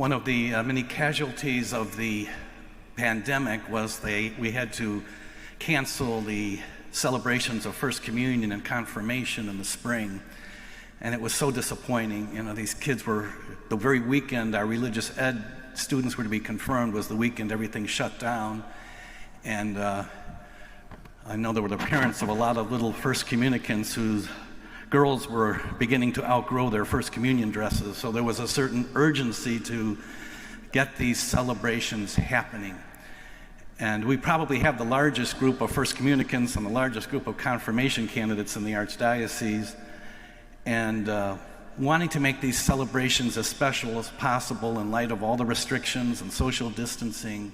One of the many casualties of the pandemic was we had to cancel the celebrations of First Communion and Confirmation in the spring. And it was so disappointing. You know, these kids were, the very weekend our religious ed students were to be confirmed was the weekend everything shut down. And I know there were the parents of a lot of little first communicants whose girls were beginning to outgrow their First Communion dresses. So there was a certain urgency to get these celebrations happening. And we probably have the largest group of First Communicants and the largest group of confirmation candidates in the Archdiocese. And wanting to make these celebrations as special as possible in light of all the restrictions and social distancing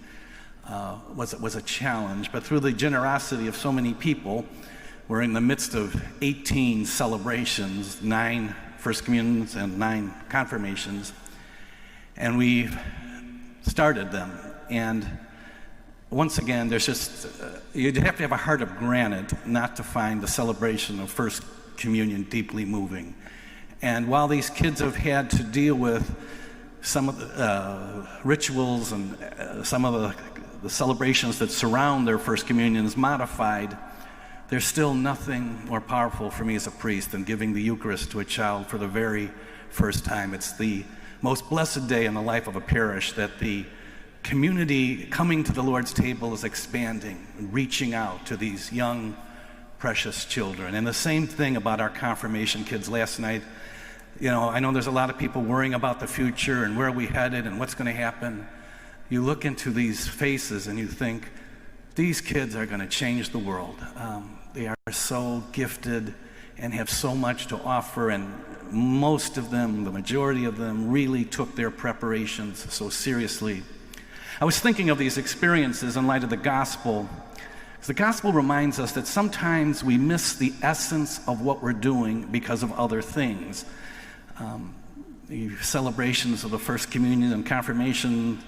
was a challenge. But through the generosity of so many people, we're in the midst of 18 celebrations, 9 First Communions and 9 confirmations, and we've started them. And once again, there's just, you'd have to have a heart of granite not to find the celebration of First Communion deeply moving. And while these kids have had to deal with some of the rituals and some of the celebrations that surround their First Communions modified, there's still nothing more powerful for me as a priest than giving the Eucharist to a child for the very first time. It's the most blessed day in the life of a parish that the community coming to the Lord's table is expanding, reaching out to these young, precious children. And the same thing about our confirmation kids last night. You know, I know there's a lot of people worrying about the future and where are we headed and what's going to happen. You look into these faces and you think, these kids are going to change the world. They are so gifted and have so much to offer, and most of them, the majority of them, really took their preparations so seriously. I was thinking of these experiences in light of the gospel, because the gospel reminds us that sometimes we miss the essence of what we're doing because of other things. The celebrations of the First Communion and Confirmation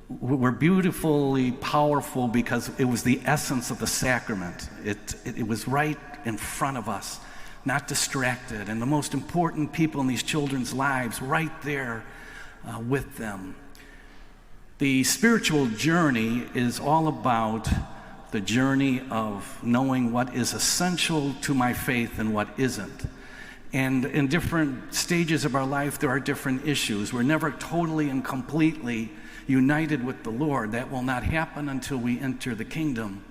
were beautifully powerful because it was the essence of the sacrament. It was right in front of us, not distracted, and the most important people in these children's lives right there with them. The spiritual journey is all about the journey of knowing what is essential to my faith and what isn't. And in different stages of our life, there are different issues. We're never totally and completely united with the Lord. That will not happen until we enter the kingdom.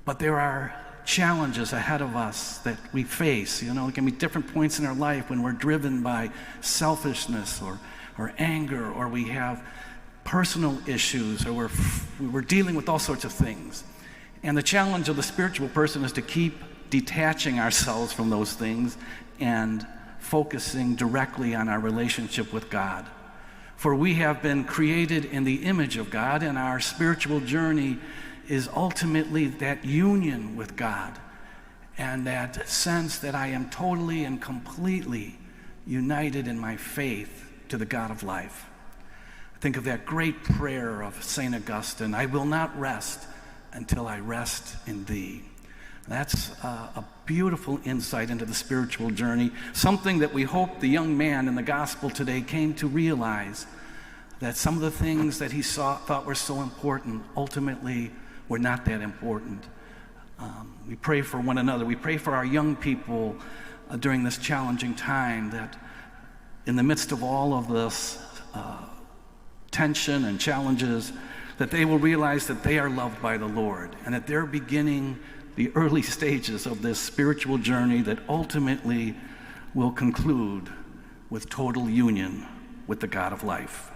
But there are challenges ahead of us that we face. You know, there can be different points in our life when we're driven by selfishness or anger, or we have personal issues, or we're dealing with all sorts of things. And the challenge of the spiritual person is to keep detaching ourselves from those things and focusing directly on our relationship with God. For we have been created in the image of God, and our spiritual journey is ultimately that union with God and that sense that I am totally and completely united in my faith to the God of life. I think of that great prayer of St. Augustine, I will not rest until I rest in thee. That's a beautiful insight into the spiritual journey, something that we hope the young man in the gospel today came to realize, that some of the things that he thought were so important ultimately were not that important. We pray for one another. We pray for our young people during this challenging time, that in the midst of all of this tension and challenges, that they will realize that they are loved by the Lord, and that they're beginning the early stages of this spiritual journey that ultimately will conclude with total union with the God of life.